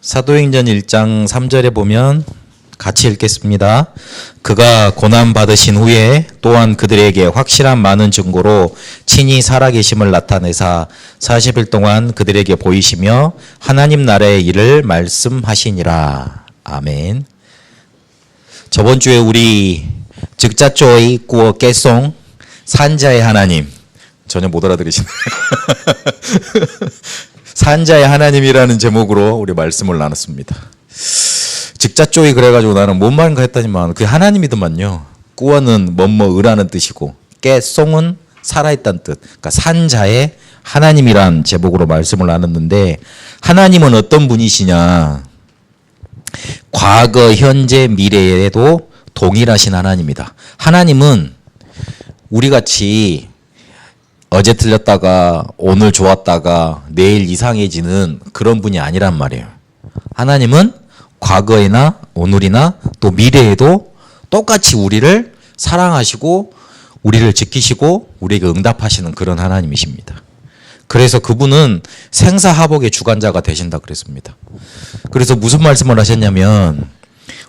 사도행전 1장 3절에 보면 같이 읽겠습니다. 그가 고난 받으신 후에 또한 그들에게 확실한 많은 증거로 친히 살아계심을 나타내사 40일 동안 그들에게 보이시며 하나님 나라의 일을 말씀하시니라. 아멘. 저번 주에 우리 즉자조의 꾸어 깨송 산자의 하나님, 전혀 못 알아들으시네요. 산자의 하나님이라는 제목으로 우리 말씀을 나눴습니다. 즉자조이 그래가지고 나는 뭔 말인가 했더니만 그 하나님이더만요. 꾸어는 뭐뭐으라는 뜻이고 깨송은 살아있다는 뜻. 그러니까 산자의 하나님이란 제목으로 말씀을 나눴는데, 하나님은 어떤 분이시냐? 과거, 현재, 미래에도 동일하신 하나님이다. 하나님은 우리같이 어제 틀렸다가 오늘 좋았다가 내일 이상해지는 그런 분이 아니란 말이에요. 하나님은 과거에나 오늘이나 또 미래에도 똑같이 우리를 사랑하시고 우리를 지키시고 우리에게 응답하시는 그런 하나님이십니다. 그래서 그분은 생사화복의 주관자가 되신다 그랬습니다. 그래서 무슨 말씀을 하셨냐면,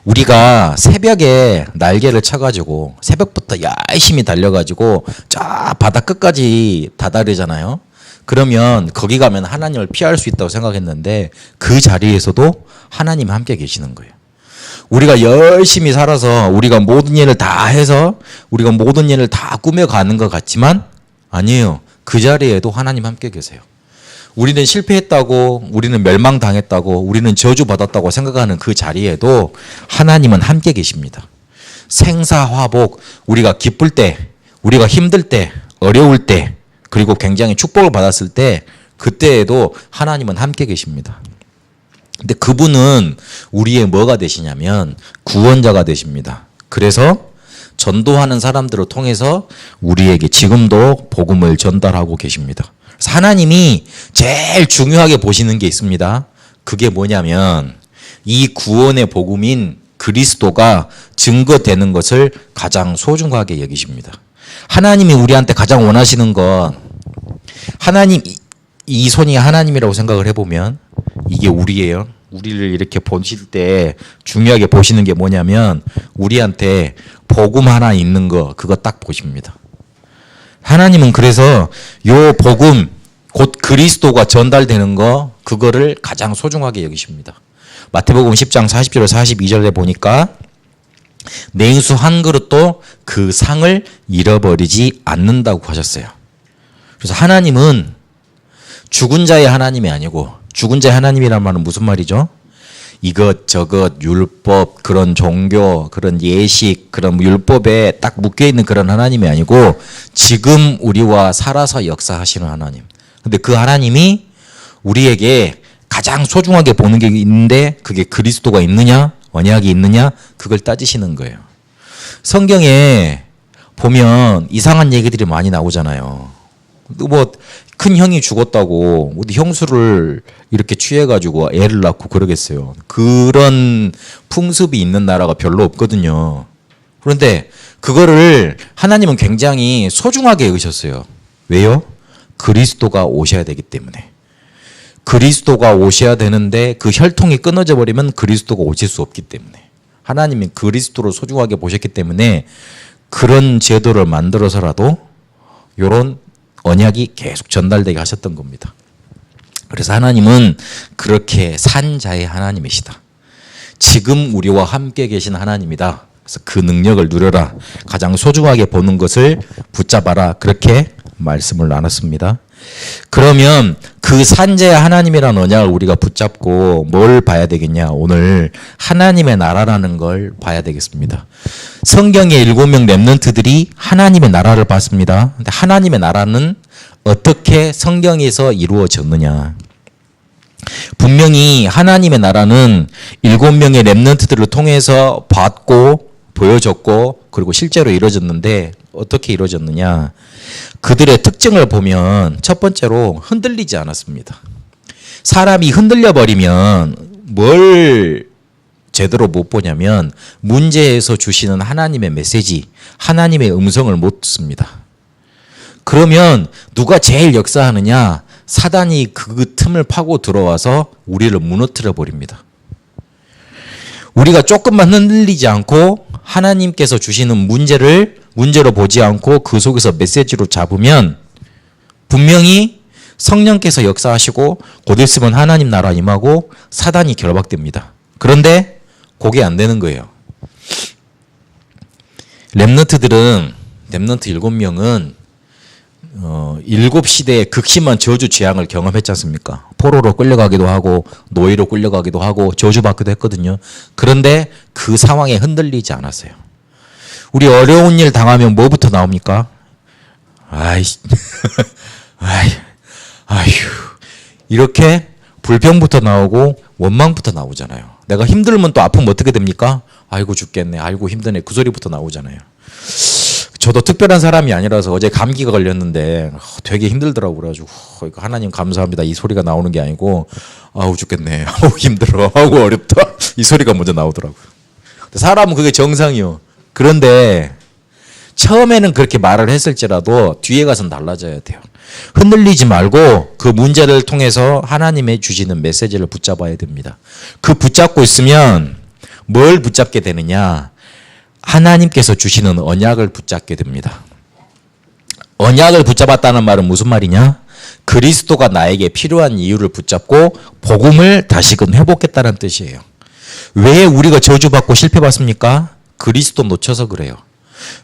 우리가 새벽에 날개를 쳐가지고 새벽부터 열심히 달려가지고 저 바다 끝까지 다다르잖아요. 그러면 거기 가면 하나님을 피할 수 있다고 생각했는데 그 자리에서도 하나님이 함께 계시는 거예요. 우리가 열심히 살아서 우리가 모든 일을 다 해서 우리가 모든 일을 다 꾸며가는 것 같지만 아니에요. 그 자리에도 하나님 함께 계세요. 우리는 실패했다고, 우리는 멸망당했다고, 우리는 저주받았다고 생각하는 그 자리에도 하나님은 함께 계십니다. 생사화복, 우리가 기쁠 때, 우리가 힘들 때, 어려울 때, 그리고 굉장히 축복을 받았을 때, 그때에도 하나님은 함께 계십니다. 근데 그분은 우리의 뭐가 되시냐면 구원자가 되십니다. 그래서 전도하는 사람들을 통해서 우리에게 지금도 복음을 전달하고 계십니다. 하나님이 제일 중요하게 보시는 게 있습니다. 그게 뭐냐면 이 구원의 복음인 그리스도가 증거되는 것을 가장 소중하게 여기십니다. 하나님이 우리한테 가장 원하시는 건, 하나님, 이 손이 하나님이라고 생각을 해보면 이게 우리예요. 우리를 이렇게 보실 때 중요하게 보시는 게 뭐냐면 우리한테 복음 하나 있는 거, 그거 딱 보십니다. 하나님은 그래서 요 복음, 곧 그리스도가 전달되는 거, 그거를 가장 소중하게 여기십니다. 마태복음 10장 40절 42절에 보니까 냉수 한 그릇도 그 상을 잃어버리지 않는다고 하셨어요. 그래서 하나님은 죽은 자의 하나님이 아니고, 죽은 자의 하나님이란 말은 무슨 말이죠? 이것저것 율법, 그런 종교, 그런 예식, 그런 율법에 딱 묶여있는 그런 하나님이 아니고 지금 우리와 살아서 역사하시는 하나님. 근데 그 하나님이 우리에게 가장 소중하게 보는 게 있는데 그게 그리스도가 있느냐, 언약이 있느냐, 그걸 따지시는 거예요. 성경에 보면 이상한 얘기들이 많이 나오잖아요. 뭐 큰 형이 죽었다고 어디 형수를 이렇게 취해가지고 애를 낳고 그러겠어요. 그런 풍습이 있는 나라가 별로 없거든요. 그런데 그거를 하나님은 굉장히 소중하게 여기셨어요. 왜요? 그리스도가 오셔야 되기 때문에. 그리스도가 오셔야 되는데 그 혈통이 끊어져 버리면 그리스도가 오실 수 없기 때문에. 하나님이 그리스도를 소중하게 보셨기 때문에 그런 제도를 만들어서라도 이런 언약이 계속 전달되게 하셨던 겁니다. 그래서 하나님은 그렇게 산자의 하나님이시다. 지금 우리와 함께 계신 하나님이다. 그래서 그 능력을 누려라. 가장 소중하게 보는 것을 붙잡아라. 그렇게 말씀을 나눴습니다. 그러면 그 산자의 하나님이라는 언약을 우리가 붙잡고 뭘 봐야 되겠냐? 오늘 하나님의 나라라는 걸 봐야 되겠습니다. 성경의 7명 렘넌트들이 하나님의 나라를 봤습니다. 근데 하나님의 나라는 어떻게 성경에서 이루어졌느냐? 분명히 하나님의 나라는 7명의 렘넌트들을 통해서 봤고 보여졌고 그리고 실제로 이루어졌는데 어떻게 이루어졌느냐? 그들의 특징을 보면 첫 번째로 흔들리지 않았습니다. 사람이 흔들려 버리면 뭘 제대로 못 보냐면 문제에서 주시는 하나님의 메시지, 하나님의 음성을 못 듣습니다. 그러면 누가 제일 역사하느냐? 사단이 그 틈을 파고 들어와서 우리를 무너뜨려 버립니다. 우리가 조금만 흔들리지 않고 하나님께서 주시는 문제로 보지 않고 그 속에서 메시지로 잡으면 분명히 성령께서 역사하시고 곧 있으면 하나님 나라 임하고 사단이 결박됩니다. 그런데 그게 안 되는 거예요. 렘넌트 7명은 7시대의 극심한 저주 재앙을 경험했지 않습니까? 포로로 끌려가기도 하고 노예로 끌려가기도 하고 저주받기도 했거든요. 그런데 그 상황에 흔들리지 않았어요. 우리 어려운 일 당하면 뭐부터 나옵니까? 아휴, 이렇게 불평부터 나오고 원망부터 나오잖아요. 내가 힘들면 또 아프면 어떻게 됩니까? 아이고 죽겠네, 아이고 힘드네, 그 소리부터 나오잖아요. 저도 특별한 사람이 아니라서 어제 감기가 걸렸는데 되게 힘들더라고요. 그래가지고 하나님 감사합니다, 이 소리가 나오는 게 아니고 아우 죽겠네, 아우 힘들어, 아우 어렵다, 이 소리가 먼저 나오더라고요. 사람은 그게 정상이요. 그런데 처음에는 그렇게 말을 했을지라도 뒤에 가서는 달라져야 돼요. 흔들리지 말고 그 문제를 통해서 하나님의 주시는 메시지를 붙잡아야 됩니다. 그 붙잡고 있으면 뭘 붙잡게 되느냐? 하나님께서 주시는 언약을 붙잡게 됩니다. 언약을 붙잡았다는 말은 무슨 말이냐? 그리스도가 나에게 필요한 이유를 붙잡고 복음을 다시금 회복했다는 뜻이에요. 왜 우리가 저주받고 실패받습니까? 그리스도 놓쳐서 그래요.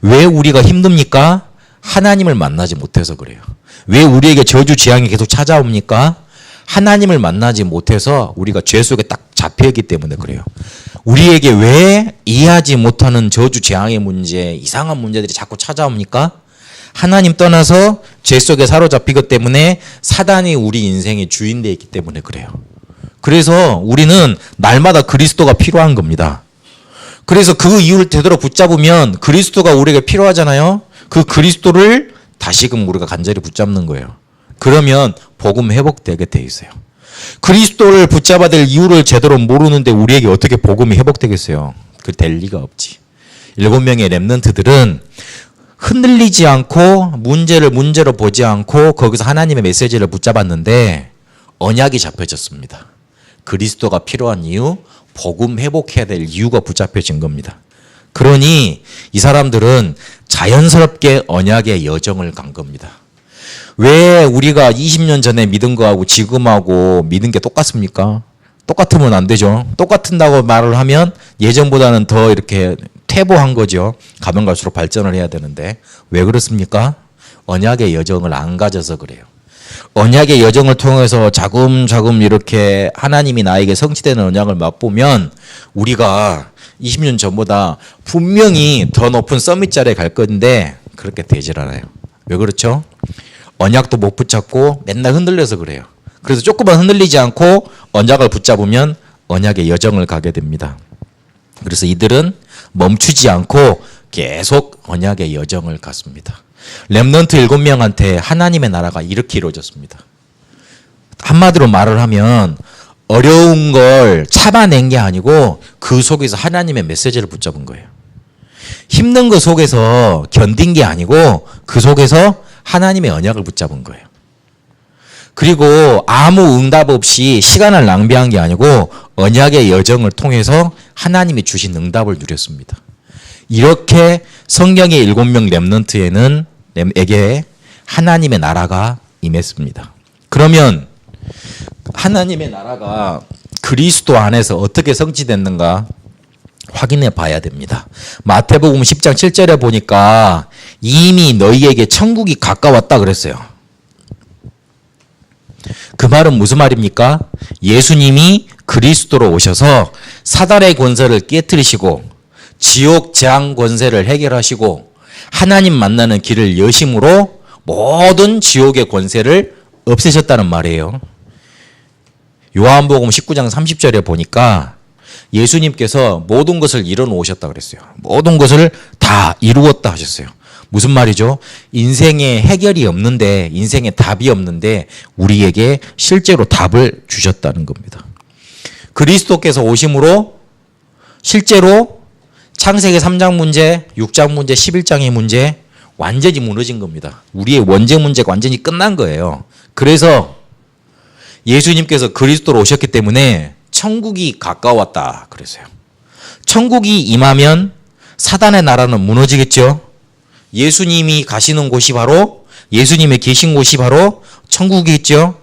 왜 우리가 힘듭니까? 하나님을 만나지 못해서 그래요. 왜 우리에게 저주 재앙이 계속 찾아옵니까? 하나님을 만나지 못해서 우리가 죄 속에 딱 잡혀있기 때문에 그래요. 우리에게 왜 이해하지 못하는 저주 재앙의 문제, 이상한 문제들이 자꾸 찾아옵니까? 하나님 떠나서 죄 속에 사로잡히기 때문에 사단이 우리 인생의 주인 되어 있기 때문에 그래요. 그래서 우리는 날마다 그리스도가 필요한 겁니다. 그래서 그 이유를 제대로 붙잡으면 그리스도가 우리에게 필요하잖아요. 그 그리스도를 다시금 우리가 간절히 붙잡는 거예요. 그러면 복음 회복되게 돼 있어요. 그리스도를 붙잡아야 될 이유를 제대로 모르는데 우리에게 어떻게 복음이 회복되겠어요? 그 될 리가 없지. 7명의 렘넌트들은 흔들리지 않고 문제로 보지 않고 거기서 하나님의 메시지를 붙잡았는데 언약이 잡혀졌습니다. 그리스도가 필요한 이유, 복음 회복해야 될 이유가 붙잡혀진 겁니다. 그러니 이 사람들은 자연스럽게 언약의 여정을 간 겁니다. 왜 우리가 20년 전에 믿은 거하고 지금하고 믿은 게 똑같습니까? 똑같으면 안 되죠. 똑같은다고 말을 하면 예전보다는 더 이렇게 퇴보한 거죠. 가면 갈수록 발전을 해야 되는데 왜 그렇습니까? 언약의 여정을 안 가져서 그래요. 언약의 여정을 통해서 자금자금 이렇게 하나님이 나에게 성취되는 언약을 맛보면 우리가 20년 전보다 분명히 더 높은 서밋 자리에 갈 건데 그렇게 되질 않아요. 왜 그렇죠? 언약도 못 붙잡고 맨날 흔들려서 그래요. 그래서 조금만 흔들리지 않고 언약을 붙잡으면 언약의 여정을 가게 됩니다. 그래서 이들은 멈추지 않고 계속 언약의 여정을 갔습니다. 렘넌트 7명한테 하나님의 나라가 이렇게 이루어졌습니다. 한마디로 말을 하면 어려운 걸 참아낸 게 아니고 그 속에서 하나님의 메시지를 붙잡은 거예요. 힘든 것 속에서 견딘 게 아니고 그 속에서 하나님의 언약을 붙잡은 거예요. 그리고 아무 응답 없이 시간을 낭비한 게 아니고 언약의 여정을 통해서 하나님이 주신 응답을 누렸습니다. 이렇게 성경의 7명 렘넌트에게 하나님의 나라가 임했습니다. 그러면 하나님의 나라가 그리스도 안에서 어떻게 성취됐는가 확인해 봐야 됩니다. 마태복음 10장 7절에 보니까 이미 너희에게 천국이 가까웠다 그랬어요. 그 말은 무슨 말입니까? 예수님이 그리스도로 오셔서 사단의 권세를 깨뜨리시고 지옥 재앙 권세를 해결하시고 하나님 만나는 길을 여심으로 모든 지옥의 권세를 없애셨다는 말이에요. 요한복음 19장 30절에 보니까 예수님께서 모든 것을 이뤄놓으셨다 그랬어요. 모든 것을 다 이루었다 하셨어요. 무슨 말이죠? 인생에 해결이 없는데, 인생에 답이 없는데 우리에게 실제로 답을 주셨다는 겁니다. 그리스도께서 오심으로 실제로 창세기 3장 문제, 6장 문제, 11장의 문제 완전히 무너진 겁니다. 우리의 원죄 문제가 완전히 끝난 거예요. 그래서 예수님께서 그리스도로 오셨기 때문에 천국이 가까웠다 그랬어요. 천국이 임하면 사단의 나라는 무너지겠죠. 예수님이 가시는 곳이 바로, 예수님이 계신 곳이 바로 천국이겠죠.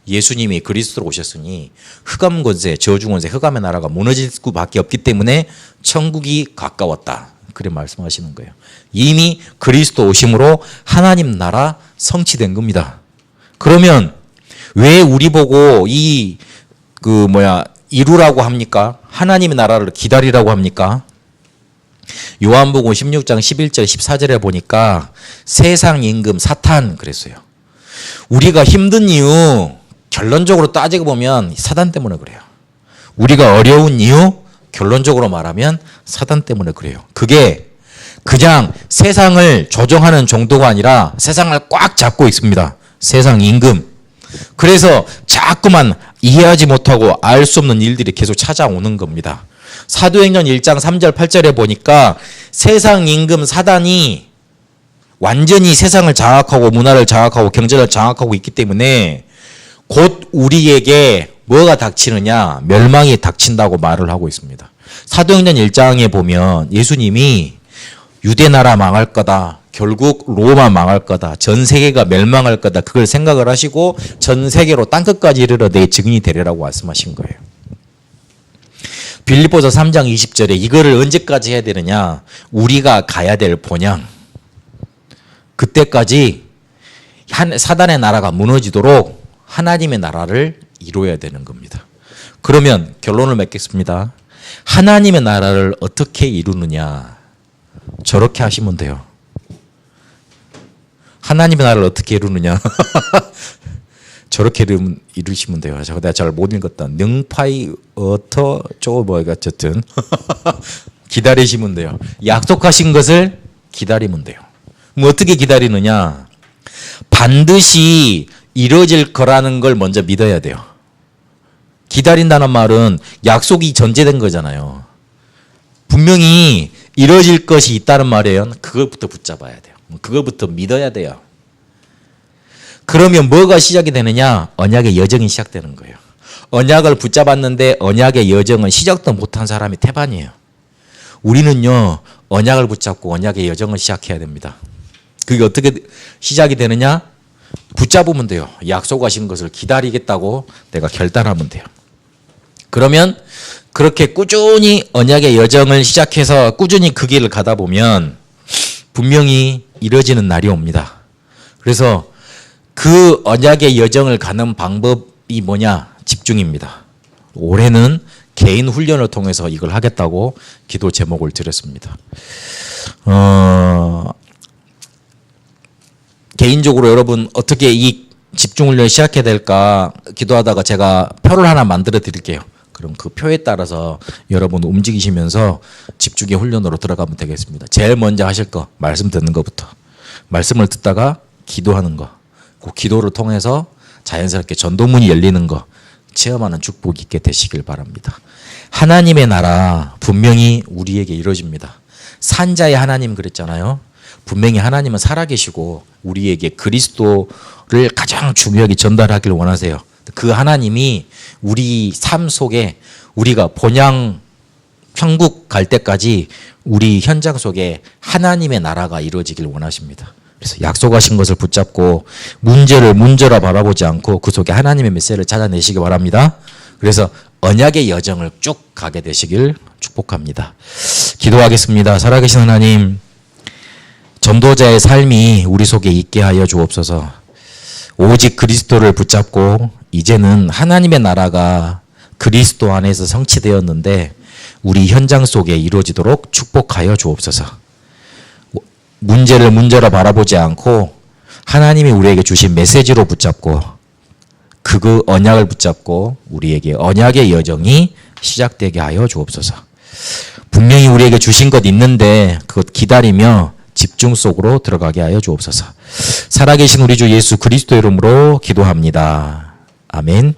예수님이 그리스도로 오셨으니 흑암 권세, 저주 권세, 흑암의 나라가 무너질 수밖에 없기 때문에 천국이 가까웠다. 그래 말씀하시는 거예요. 이미 그리스도 오심으로 하나님 나라 성취된 겁니다. 그러면 왜 우리 보고 이루라고 합니까? 하나님의 나라를 기다리라고 합니까? 요한복음 16장 11절 14절에 보니까 세상 임금 사탄 그랬어요. 우리가 힘든 이유 결론적으로 따지고 보면 사단 때문에 그래요. 우리가 어려운 이유 결론적으로 말하면 사단 때문에 그래요. 그게 그냥 세상을 조정하는 정도가 아니라 세상을 꽉 잡고 있습니다. 세상 임금. 그래서 자꾸만 이해하지 못하고 알 수 없는 일들이 계속 찾아오는 겁니다. 사도행전 1장 3절 8절에 보니까 세상 임금 사단이 완전히 세상을 장악하고 문화를 장악하고 경제를 장악하고 있기 때문에 곧 우리에게 뭐가 닥치느냐? 멸망이 닥친다고 말을 하고 있습니다. 사도행전 1장에 보면 예수님이 유대 나라 망할 거다. 결국 로마 망할 거다. 전 세계가 멸망할 거다. 그걸 생각을 하시고 전 세계로 땅끝까지 이르러 내 증인이 되리라고 말씀하신 거예요. 빌립보서 3장 20절에 이거를 언제까지 해야 되느냐? 우리가 가야 될 본향. 그때까지 사단의 나라가 무너지도록 하나님의 나라를 이루어야 되는 겁니다. 그러면 결론을 맺겠습니다. 하나님의 나라를 어떻게 이루느냐? 저렇게 하시면 돼요. 하나님의 나라를 어떻게 이루느냐? 저렇게 이루시면 돼요. 내가 잘 못 읽었다. 능파이 어터 어쨌든 기다리시면 돼요. 약속하신 것을 기다리면 돼요. 뭐 어떻게 기다리느냐? 반드시 이루어질 거라는 걸 먼저 믿어야 돼요. 기다린다는 말은 약속이 전제된 거잖아요. 분명히 이루어질 것이 있다는 말이에요. 그것부터 붙잡아야 돼요. 그것부터 믿어야 돼요. 그러면 뭐가 시작이 되느냐? 언약의 여정이 시작되는 거예요. 언약을 붙잡았는데 언약의 여정은 시작도 못한 사람이 태반이에요. 우리는요, 언약을 붙잡고 언약의 여정을 시작해야 됩니다. 그게 어떻게 시작이 되느냐? 붙잡으면 돼요. 약속하신 것을 기다리겠다고 내가 결단하면 돼요. 그러면 그렇게 꾸준히 언약의 여정을 시작해서 꾸준히 그 길을 가다 보면 분명히 이루어지는 날이 옵니다. 그래서 그 언약의 여정을 가는 방법이 뭐냐? 집중입니다. 올해는 개인 훈련을 통해서 이걸 하겠다고 기도 제목을 드렸습니다. 개인적으로 여러분 어떻게 이 집중 훈련을 시작해야 될까 기도하다가 제가 표를 하나 만들어 드릴게요. 그럼 그 표에 따라서 여러분 움직이시면서 집중의 훈련으로 들어가면 되겠습니다. 제일 먼저 하실 거 말씀 듣는 것부터. 말씀을 듣다가 기도하는 거. 그 기도를 통해서 자연스럽게 전도문이 열리는 거 체험하는 축복이 있게 되시길 바랍니다. 하나님의 나라 분명히 우리에게 이루어집니다. 산자의 하나님 그랬잖아요. 분명히 하나님은 살아계시고 우리에게 그리스도를 가장 중요하게 전달하기를 원하세요. 그 하나님이 우리 삶 속에 우리가 본향 천국 갈 때까지 우리 현장 속에 하나님의 나라가 이루어지길 원하십니다. 그래서 약속하신 것을 붙잡고 문제를 문제로 바라보지 않고 그 속에 하나님의 메시지를 찾아내시기 바랍니다. 그래서 언약의 여정을 쭉 가게 되시길 축복합니다. 기도하겠습니다. 살아계신 하나님, 전도자의 삶이 우리 속에 있게 하여 주옵소서. 오직 그리스도를 붙잡고 이제는 하나님의 나라가 그리스도 안에서 성취되었는데 우리 현장 속에 이루어지도록 축복하여 주옵소서. 문제를 문제로 바라보지 않고 하나님이 우리에게 주신 메시지로 붙잡고 그 언약을 붙잡고 우리에게 언약의 여정이 시작되게 하여 주옵소서. 분명히 우리에게 주신 것 있는데 그것 기다리며 집중 속으로 들어가게 하여 주옵소서. 살아계신 우리 주 예수 그리스도 이름으로 기도합니다. 아멘.